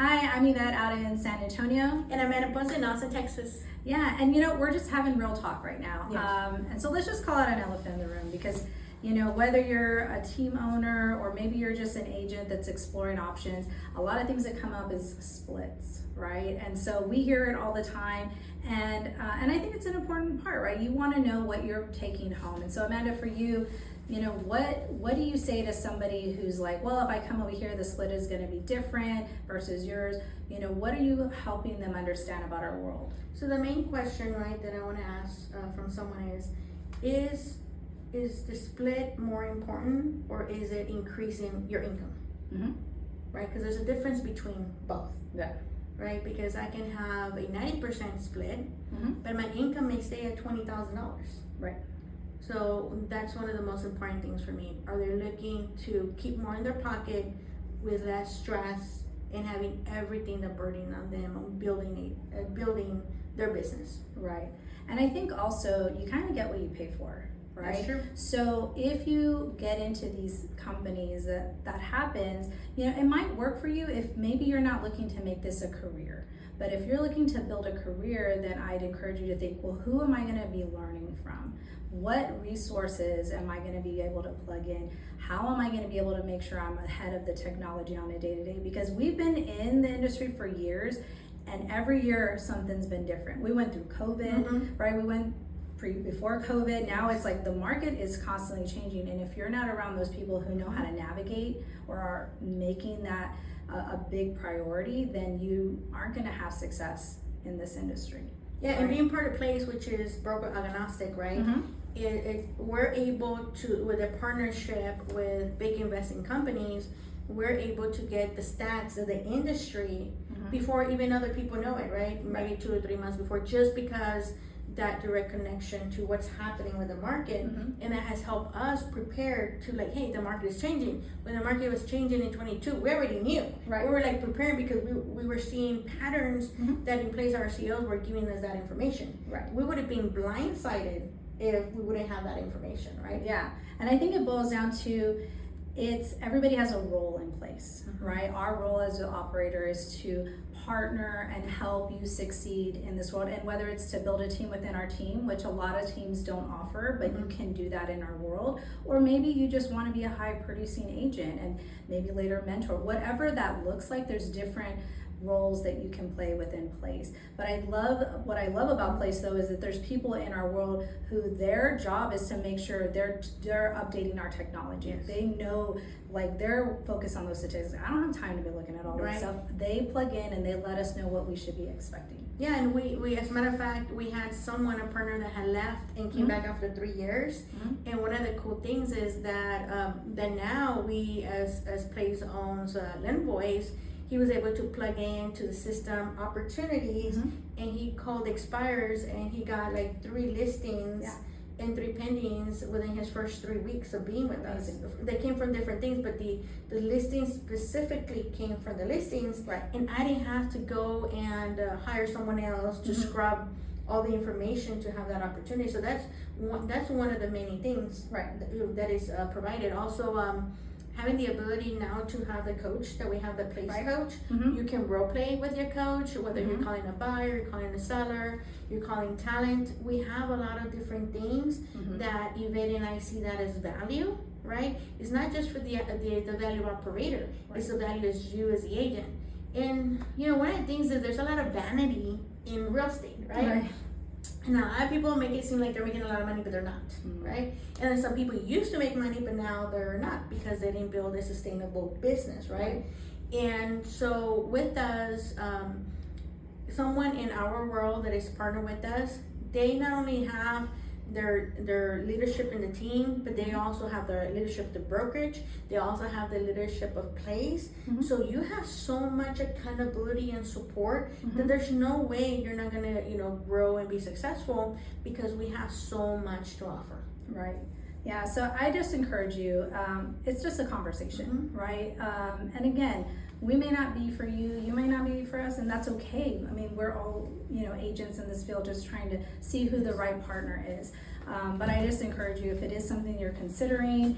Hi, I'm Yvette out in San Antonio. And I'm Ana Ponce in Austin, Texas. Yeah, and we're just having real talk right now. Yes. And so let's just call out an elephant in the room because, whether you're a team owner or maybe you're just an agent that's exploring options, a lot of things that come up is splits, right? And so we hear it all the time. And I think it's an important part, right? You want to know what you're taking home. And so Amanda, for you, what do you say to somebody who's like, well, if I come over here, the split is going to be different versus yours? What are you helping them understand about our world? So the main question, right, that I want to ask from someone is the split more important or is it increasing your income? Mm-hmm. Right, because there's a difference between both. Yeah. Right, because I can have a 90% split, Mm-hmm. but my income may stay at $20,000. Right. So that's one of the most important things for me. Are they looking to keep more in their pocket with less stress and having everything that burden on them on building their business? Right. And I think also you kind of get what you pay for, right? That's true. So if you get into these companies that happens, it might work for you if maybe you're not looking to make this a career. But if you're looking to build a career, then I'd encourage you to think, well, who am I going to be learning from? What resources am I going to be able to plug in? How am I going to be able to make sure I'm ahead of the technology on a day-to-day? Because we've been in the industry for years, and every year something's been different. We went through COVID, Mm-hmm. right? We went before COVID. Now it's like the market is constantly changing, and if you're not around those people who know how to navigate or are making that a big priority, then you aren't going to have success in this industry. Yeah, and being part of Place, which is broker agnostic, right? Mm-hmm. We're able to, with a partnership with big investing companies, we're able to get the stats of the industry Mm-hmm. before even other people know it, right? Maybe 2 or 3 months before, just because that direct connection to what's happening with the market. Mm-hmm. And that has helped us prepare to like, hey, the market is changing. When the market was changing in 22, we already knew. Right. We were like preparing because we were seeing patterns Mm-hmm. that in place our CEOs were giving us that information. Right. We would have been blindsided if we wouldn't have that information, right? Yeah, and I think it boils down to everybody has a role in place, Mm-hmm. right? Our role as an operator is to partner and help you succeed in this world, and whether it's to build a team within our team, which a lot of teams don't offer, but you can do that in our world, or maybe you just want to be a high producing agent and maybe later mentor, whatever that looks like. There's different roles that you can play within Place. But what I love about Place though is that there's people in our world who their job is to make sure they're updating our technology. Yes. They know, like, they're focused on those statistics. I don't have time to be looking at all that Right. stuff. They plug in and they let us know what we should be expecting. Yeah, and we as a matter of fact, we had a partner that had left and came Mhm. back after 3 years. Mhm. And one of the cool things is that now we, as Place owns Linvoice, he was able to plug into the system opportunities, Mhm. and he called expires, and he got like 3 listings. Yeah. And 3 pendings within his first 3 weeks of being with us. Amazing. They came from different things, but the listings specifically came from the listings. Right. And I didn't have to go and hire someone else to Mhm. scrub all the information to have that opportunity. So that's one of the many things Right. that is provided. Also, having the ability now to have the coach that we have, the Place Right. coach. Mhm. You can role play with your coach, whether you're Mhm. calling a buyer, you're calling a seller, you're calling talent. We have a lot of different things Mhm. that Yvette and I see that as value, right? It's not just for the value operator, it's the value as you as the agent. And one of the things is there's a lot of vanity in real estate, right? Now, a lot of people make it seem like they're making a lot of money, but they're not, Mhm. right? And then some people used to make money, but now they're not because they didn't build a sustainable business, right? And so with us, someone in our world that is partnered with us, they not only have their leadership in the team, but they also have their leadership of the brokerage. They also have the leadership of Place. Mhm. So you have so much accountability and support Mhm. that there's no way you're not gonna, grow and be successful because we have so much to offer. Right. Yeah, so I just encourage you, it's just a conversation, Mhm. right? And again, we may not be for you, you may not be for us, and that's okay. I mean, we're all, agents in this field just trying to see who the right partner is. But I just encourage you, if it is something you're considering,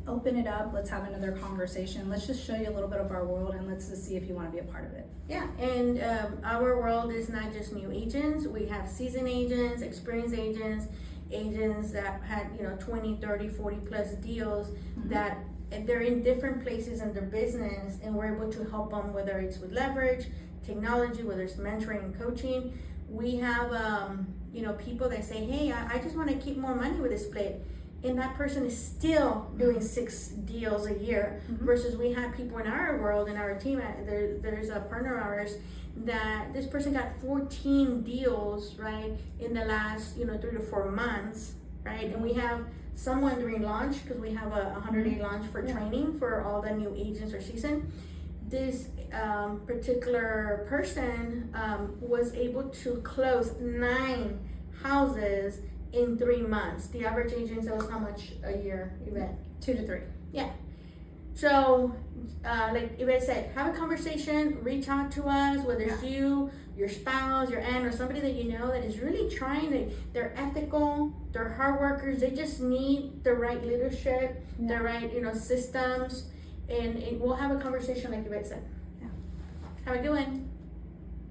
open it up. Let's have another conversation. Let's just show you a little bit of our world, and let's just see if you want to be a part of it. Yeah, and our world is not just new agents. We have seasoned agents, experienced agents, agents that had 20, 30, 40 plus deals that and they're in different places in their business, and we're able to help them, whether it's with leverage, technology, whether it's mentoring and coaching. We have people that say, hey, I just want to keep more money with a split, and that person is still doing 6 deals a year. Versus we have people in our world, in our team, there's a partner of ours that this person got 14 deals, right, in the last 3 to 4 months, right? And we have someone during launch, because we have a 100-day launch for training for all the new agents or seasoned. This particular person was able to close 9 houses in 3 months. The average agent sells how much a year, Yvette? 2 to 3. Yeah. So, like Yvette said, have a conversation, reach out to us, whether it's you, your spouse, your aunt, or somebody that you know that is really trying to, they're ethical, they're hard workers, they just need the right leadership, the right, systems, and we'll have a conversation like Yvette said. Yeah. Have a good one.